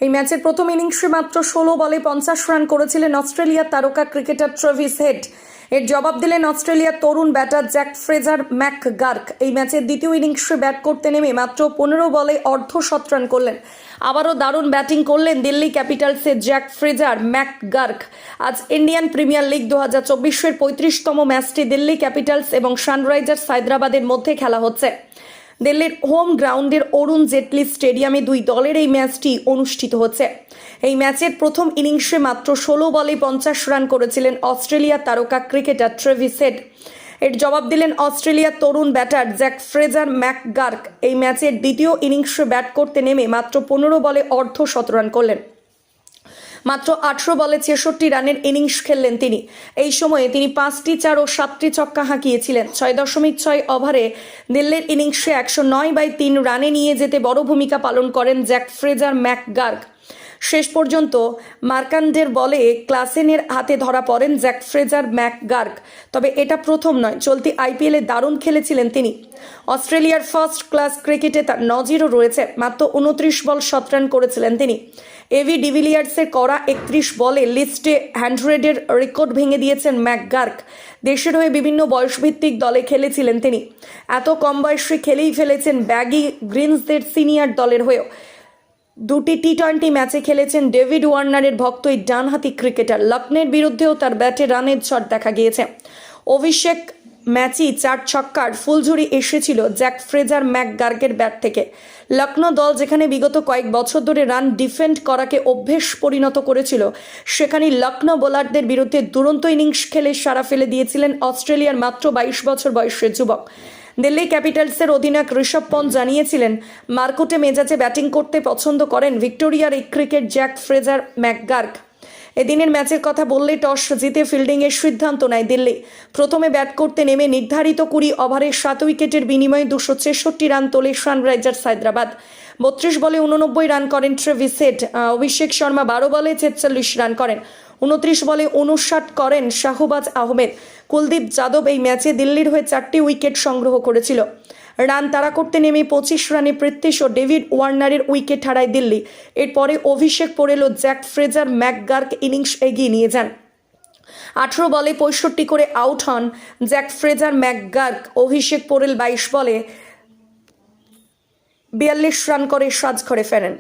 এই ম্যাচের প্রথম ইনিংসে মাত্র 16 বলে 50 রান করেছিলেন অস্ট্রেলিয়ার তারকা ক্রিকেটার ট্রেভিস হেড। এর জবাব দিলেন অস্ট্রেলিয়ার তরুণ ব্যাটার জ্যাক ফ্রেজার ম্যাকগার্ক। এই ম্যাচের দ্বিতীয় ইনিংসে ব্যাট করতে নেমে মাত্র 15 বলে অর্ধশত রান করলেন। আবারও দারুণ ব্যাটিং করলেন দিল্লি ক্যাপিটালসের জ্যাক ফ্রেজার ম্যাকগার্ক। আজ ইন্ডিয়ান প্রিমিয়ার লিগ 2024-এর 35তম ম্যাচটি দিল্লি ক্যাপিটালস এবং সানরাইজার্স হায়দ্রাবাদের মধ্যে খেলা হচ্ছে। দিল্লির হোম গ্রাউন্ডের অরুণ জেটলি স্টেডিয়ামে দুই দলের এই ম্যাচটি অনুষ্ঠিত হচ্ছে। এই ম্যাচের প্রথম ইনিংসে মাত্র 16 বলে 50 রান করেছিলেন অস্ট্রেলিয়ার তারকা ক্রিকেটার ট্রেভিস হেড। এর জবাব দিলেন অস্ট্রেলিয়ার তরুণ ব্যাটার জ্যাক ফ্রেজার ম্যাকগার্ক। এই ম্যাচের দ্বিতীয় ইনিংসে ব্যাট করতে নেমে মাত্র 15 বলে অর্ধশত রান করলেন। মাত্র 18 বলে 66 রানের ইনিংস খেললেন তিনি। এই সময়ে তিনি 5টি 4 ও 7টি ছক্কা হাঁকিয়েছিলেন। 6.6 ওভারে দিল্লির ইনিংসে 109/3 রানে নিয়ে যেতে বড় ভূমিকা পালন করেন জ্যাক ফ্রেজার ম্যাকগার্ক। শেষ পর্যন্ত মার্কান্ডের বলে ক্লাসেনের হাতে ধরা পড়েন জ্যাক ফ্রেজার ম্যাকগার্ক। তবে এটা প্রথম নয়, চলতি আইপিএলে দারুণ খেলেছিলেন তিনি। অস্ট্রেলিয়ার ফার্স্ট ক্লাস ক্রিকেটে তার নজিরও রয়েছে। মাত্র 29 বল 7 রান করেছিলেন তিনি। এভি ডিভিলিয়ার্সের করা 31 বলে লিস্টে 100-এর রেকর্ড ভেঙে দিয়েছেন ম্যাকগার্ক। দেশের হয়ে বিভিন্ন বয়সভিত্তিক দলে খেলেছিলেন তিনি। এত কম বয়সে খেলেই ফেলেছেন ব্যাগি গ্রিনসদের সিনিয়র দলের হয়েও। 2টি টি-20 ম্যাচে খেলেছেন ডেভিড ওয়ার্নারের ভক্ত এই ডানহাতি ক্রিকেটার। লখনৌর বিরুদ্ধেও তার ব্যাটে রানের ঝড় দেখা গিয়েছে। অভিষেক ম্যাচই 4 ছক্কার ফুলঝুরি এসেছিল জ্যাক ফ্রেজার ম্যাকগার্কের ব্যাট থেকে। লখনৌ দল যেখানে বিগত কয়েক বছর ধরে রান ডিফেন্ড করাকে অভ্যেস পরিণত করেছিল, সেখানে লখনৌ বোলারদের বিরুদ্ধে দুরন্ত ইনিংস খেলে সাড়া ফেলে দিয়েছিলেন অস্ট্রেলিয়ার মাত্র 22 বছর বয়সের যুবক। দিল্লি ক্যাপিটালসের অধিনায়ক ঋষভ পন্থ জানিয়েছিলেন মারকুটে মেজাজে ব্যাটিং করতে পছন্দ করেন ভিক্টোরিয়ার এই ক্রিকেট জ্যাক ফ্রেজার ম্যাকগার্ক। এদিনের ম্যাচের কথা বললে টস জিতে ফিল্ডিংয়ের সিদ্ধান্ত নেয় দিল্লি। প্রথমে ব্যাট করতে নেমে নির্ধারিত 20 ওভারে 7 উইকেটের বিনিময়ে 266 রান তোলে সানরাইজার্স হায়দ্রাবাদ। 32 বলে 89 রান করেন ট্রেভিস হেড। অভিষেক শর্মা 12 বলে 46 রান করেন। 29 বলে 59 করেন শাহবাজ আহমেদ। কুলদীপ যাদব এই ম্যাচে দিল্লির হয়ে 4টি উইকেট সংগ্রহ করেছিল। রান তাড়া করতে নেমে 25 রানে পৃথ্বী ও ডেভিড ওয়ার্নারের উইকেট হারায় দিল্লি। এরপরে অভিষেক Porel Jake Fraser McGurk innings এগিয়ে নিয়ে যান। 18 বলে 65 করে আউট হন জ্যাক ফ্রেজার ম্যাকগার্ক। অভিষেক পড়েল 22 বলে 42 রান করে সাজঘরে ফেরেন।